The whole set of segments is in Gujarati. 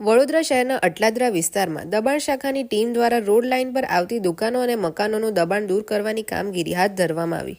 વડોદરા શહેરના અટલાદરા વિસ્તારમાં દબાણ શાખાની ટીમ દ્વારા રોડ લાઇન પર આવતી દુકાનો અને મકાનોનું દબાણ દૂર કરવાની કામગીરી હાથ ધરવામાં આવી।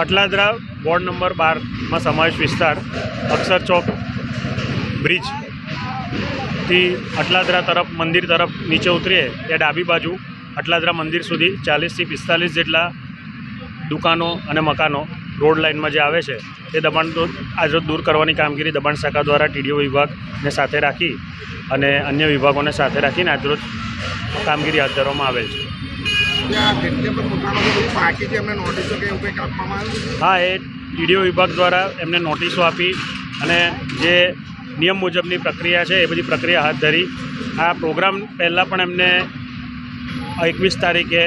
અટલાદરા વોર્ડ નંબર 12 સમાવેશ વિસ્તાર અક્ષર ચોક બ્રિજ થી અટલાદરા તરફ મંદિર તરફ નીચે ઉતરીએ ત્યાં ડાબી બાજુ અટલાદરા મંદિર સુધી 40 થી 45 જેટલા દુકાનો અને મકાનો રોડ લાઇનમાં જે આવે છે તે દબાણ આજરોજ દૂર કરવાની કામગીરી દબાણ શાખા દ્વારા ટીડીઓ વિભાગને સાથે રાખી અને અન્ય વિભાગોને સાથે રાખીને આજરોજ કામગીરી હાથ ધરવામાં આવેલ છે। हाँ, એ ટીડીઓ વિભાગ દ્વારા એમને નોટિસો આપી અને જે નિયમ મુજબની પ્રક્રિયા છે એ બધી પ્રક્રિયા હાથ ધરી। આ પ્રોગ્રામ પહેલાં પણ એમને 21 તારીખે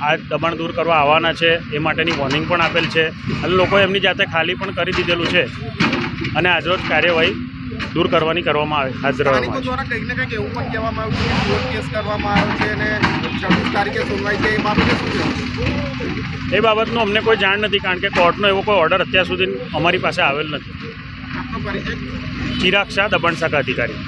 આ દબાણ દૂર કરવા આવવાના છે એ માટેની વોર્નિંગ પણ આપેલ છે અને લોકોએ એમની જાતે ખાલી પણ કરી દીધેલું છે અને આજરોજ કાર્યવાહી દૂર કરવાની કરવામાં આવે હાથ ધરવામાં એ બાબતનું અમને કોઈ જાણ નથી કારણ કે કોર્ટનો એવો કોઈ ઓર્ડર અત્યાર સુધી અમારી પાસે આવેલ નથી। ચિરાગ શાહ, દબાણ શાખા અધિકારી।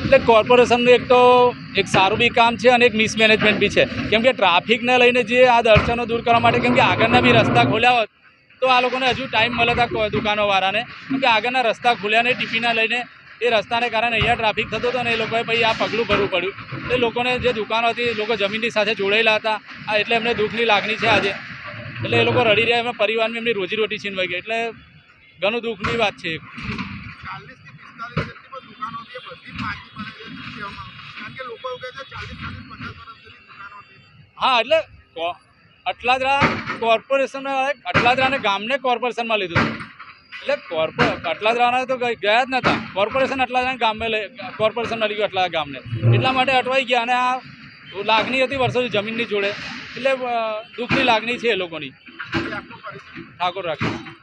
એટલે કોર્પોરેશનનું એક સારું બી કામ છે અને એક મિસમેનેજમેન્ટ બી છે કેમ કે ટ્રાફિકને લઈને જે આ દર્શનો દૂર કરવા માટે કેમ કે આગળના બી રસ્તા ખોલ્યા હોત તો આ લોકોને હજુ ટાઈમ મળે હતા દુકાનોવાળાને કેમ કે આગળના રસ્તા ખોલ્યા નહીં ટીપીના લઈને એ રસ્તાને કારણે અહીંયા ટ્રાફિક થતો હતો અને એ લોકોએ પછી આ પગલું ભરવું પડ્યું। એ લોકોને જે દુકાનો હતી એ લોકો જમીનની સાથે જોડાયેલા હતા આ એટલે એમને દુઃખની લાગણી છે આજે એટલે એ લોકો રડી રહ્યા એમના પરિવારની એમની રોજીરોટી છીનવાઈ ગઈ એટલે ઘણું દુઃખની વાત છે। હા, એટલે અટલાદરા ગામને કોર્પોરેશનમાં લીધું એટલે અટલાદરાના તો ગયા જ નહોતા કોર્પોરેશન અટલાદરા ગામે કોર્પોરેશનમાં લઈ ગયું અટલાદરા ગામને એટલા માટે અટવાઈ ગયા અને આ લાગણી હતી વર્ષોથી જમીનની જોડે એટલે દુઃખની લાગણી છે એ લોકોની। ઠાકોર રાખી।